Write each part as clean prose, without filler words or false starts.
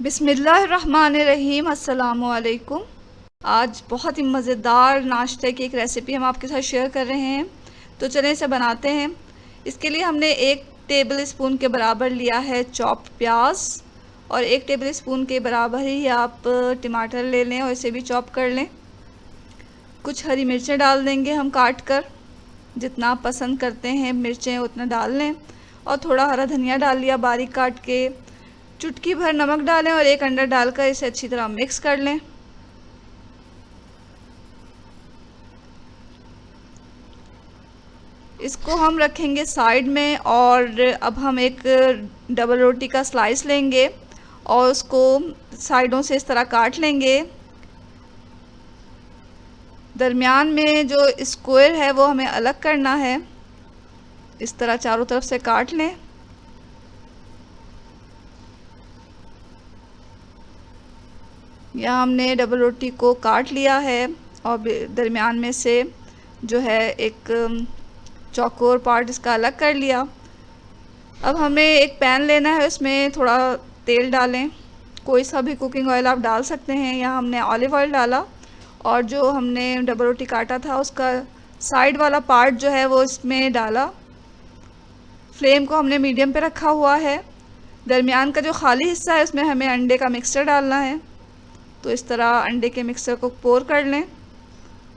बिस्मिल्लाहिर्रहमानिर्रहीम। अस्सलामुअलैकुम। आज बहुत ही मज़ेदार नाश्ते की एक रेसिपी हम आपके साथ शेयर कर रहे हैं, तो चलें इसे बनाते हैं। इसके लिए हमने 1 टेबल स्पून के बराबर लिया है चॉप्ड प्याज और 1 टेबल स्पून के बराबर ही आप टमाटर ले लें और इसे भी चॉप कर लें। कुछ हरी मिर्चें डाल देंगे हम काट कर, जितना आप पसंद करते हैं मिर्चें उतना डाल लें। और थोड़ा हरा धनिया डाल लिया बारीक काट के। चुटकी भर नमक डालें और 1 अंडा डालकर इसे अच्छी तरह मिक्स कर लें। इसको हम रखेंगे साइड में और अब हम एक डबल रोटी का स्लाइस लेंगे और उसको साइडों से इस तरह काट लेंगे। दरमियान में जो स्क्वायर है वो हमें अलग करना है। इस तरह चारों तरफ से काट लें। यहाँ हमने डबल रोटी को काट लिया है और दरमियान में से जो है एक चौकोर पार्ट इसका अलग कर लिया। अब हमें एक पैन लेना है, उसमें थोड़ा तेल डालें। कोई सा भी कुकिंग ऑयल आप डाल सकते हैं। यहाँ हमने ऑलिव ऑयल डाला और जो हमने डबल रोटी काटा था उसका साइड वाला पार्ट जो है वो इसमें डाला। फ्लेम को हमने मीडियम पे रखा हुआ है। दरमियान का जो खाली हिस्सा है उसमें हमें अंडे का मिक्सचर डालना है। तो इस तरह अंडे के मिक्सर को पोर कर लें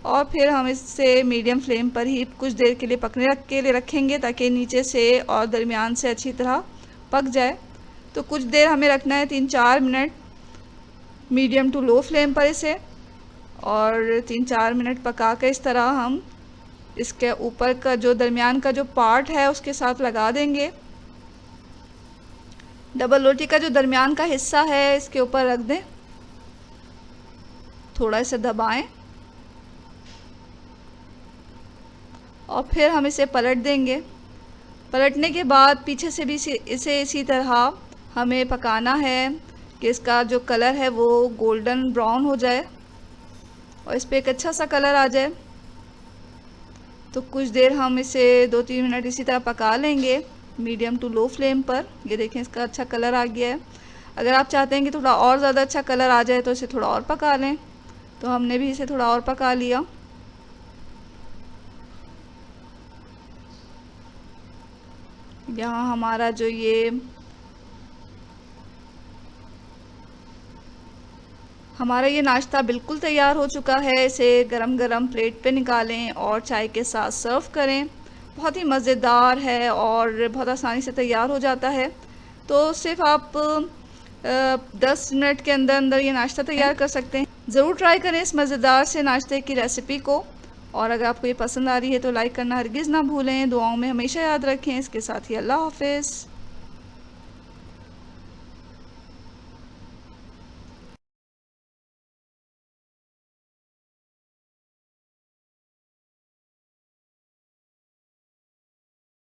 और फिर हम इसे मीडियम फ्लेम पर ही कुछ देर के लिए पकने के लिए रखेंगे ताकि नीचे से और दरमियान से अच्छी तरह पक जाए। तो कुछ देर हमें रखना है, 3-4 minute medium to low flame पर इसे, और 3-4 मिनट पका के इस तरह हम इसके ऊपर का जो दरमियान का जो पार्ट है उसके साथ लगा देंगे। डबल रोटी का जो दरमियान का हिस्सा है इसके ऊपर रख दें, थोड़ा इसे दबाएं और फिर हम इसे पलट देंगे। पलटने के बाद पीछे से भी इसे इसी तरह हमें पकाना है कि इसका जो कलर है वो गोल्डन ब्राउन हो जाए और इस पर एक अच्छा सा कलर आ जाए। तो कुछ देर हम इसे 2-3 मिनट इसी तरह पका लेंगे मीडियम टू लो फ्लेम पर। ये देखें इसका अच्छा कलर आ गया है। अगर आप चाहते हैं कि थोड़ा और ज़्यादा अच्छा कलर आ जाए तो इसे थोड़ा और पका लें। तो हमने भी इसे थोड़ा और पका लिया। यहाँ हमारा जो हमारा ये नाश्ता बिल्कुल तैयार हो चुका है। इसे गरम गरम प्लेट पे निकालें और चाय के साथ सर्व करें। बहुत ही मज़ेदार है और बहुत आसानी से तैयार हो जाता है। तो सिर्फ आप 10 मिनट के अंदर अंदर ये नाश्ता तैयार कर सकते हैं। ज़रूर ट्राई करें इस मज़ेदार से नाश्ते की रेसिपी को। और अगर आपको ये पसंद आ रही है तो लाइक करना हरगिज़ ना भूलें। दुआओं में हमेशा याद रखें। इसके साथ ही अल्लाह हाफ़िज़।